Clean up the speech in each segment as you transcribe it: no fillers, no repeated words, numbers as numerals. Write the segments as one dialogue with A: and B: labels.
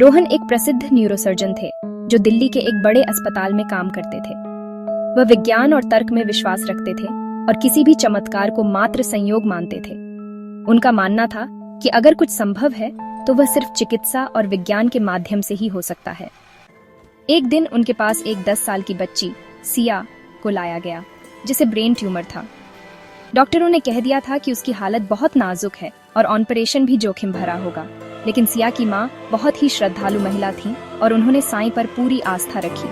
A: रोहन एक प्रसिद्ध न्यूरोसर्जन थे जो दिल्ली के एक बड़े अस्पताल में काम करते थे। वह विज्ञान और तर्क में विश्वास रखते थे और किसी भी चमत्कार को मात्र संयोग मानते थे। उनका मानना था कि अगर कुछ संभव है तो वह सिर्फ चिकित्सा और विज्ञान के माध्यम से ही हो सकता है। एक दिन उनके पास एक 10 साल की बच्ची सिया को लाया गया जिसे ब्रेन ट्यूमर था। डॉक्टरों ने कह दिया था कि उसकी हालत बहुत नाजुक है और ऑपरेशन भी जोखिम भरा होगा, लेकिन सिया की माँ बहुत ही श्रद्धालु महिला थी और उन्होंने साईं पर पूरी आस्था रखी।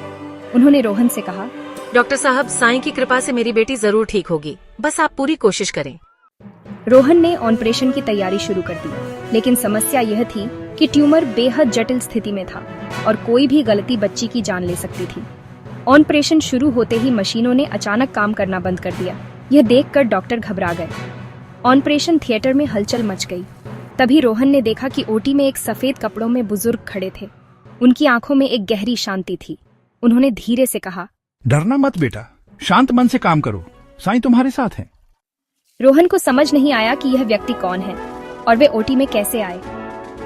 A: उन्होंने रोहन से कहा,
B: डॉक्टर साहब, साईं की कृपा से मेरी बेटी जरूर ठीक होगी, बस आप पूरी कोशिश करें।
A: रोहन ने ऑपरेशन की तैयारी शुरू कर दी, लेकिन समस्या यह थी कि ट्यूमर बेहद जटिल स्थिति में था और कोई भी गलती बच्ची की जान ले सकती थी। ऑपरेशन शुरू होते ही मशीनों ने अचानक काम करना बंद कर दिया। यह देखकर डॉक्टर घबरा गए। ऑपरेशन थिएटर में हलचल मच गई। तभी रोहन ने देखा कि ओटी में एक सफेद कपड़ों में बुजुर्ग खड़े थे। उनकी आंखों में एक गहरी शांति थी। उन्होंने धीरे से कहा,
C: डरना मत बेटा, शांत मन से काम करो, साईं तुम्हारे साथ हैं।
A: रोहन को समझ नहीं आया कि यह व्यक्ति कौन है और वे ओटी में कैसे आए,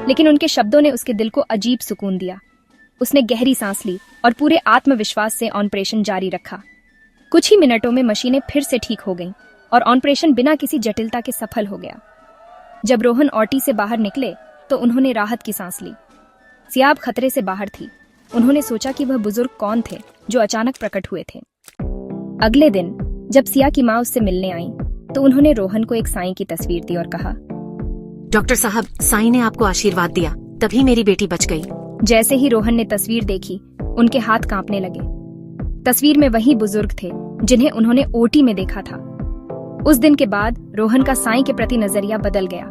A: लेकिन उनके शब्दों ने उसके दिल को अजीब सुकून दिया। उसने गहरी सांस ली और पूरे आत्मविश्वास से ऑपरेशन जारी रखा। कुछ ही मिनटों में मशीनें फिर से ठीक हो गईं और ऑपरेशन बिना किसी जटिलता के सफल हो गया। जब रोहन ओटी से बाहर निकले तो उन्होंने राहत की सांस ली। सिया अब खतरे से बाहर थी। उन्होंने सोचा कि वह बुजुर्ग कौन थे जो अचानक प्रकट हुए थे। अगले दिन जब सिया की माँ उससे मिलने आई तो उन्होंने रोहन को एक साईं की तस्वीर दी और कहा,
B: डॉक्टर साहब, साईं ने आपको आशीर्वाद दिया, तभी मेरी बेटी बच गई।
A: जैसे ही रोहन ने तस्वीर देखी, उनके हाथ कांपने लगे। तस्वीर में वही बुजुर्ग थे जिन्हें उन्होंने ओटी में देखा था। उस दिन के बाद रोहन का साईं के प्रति नजरिया बदल गया।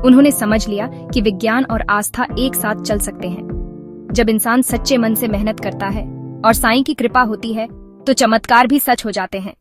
A: उन्होंने समझ लिया कि विज्ञान और आस्था एक साथ चल सकते हैं। जब इंसान सच्चे मन से मेहनत करता है और साईं की कृपा होती है तो चमत्कार भी सच हो जाते हैं।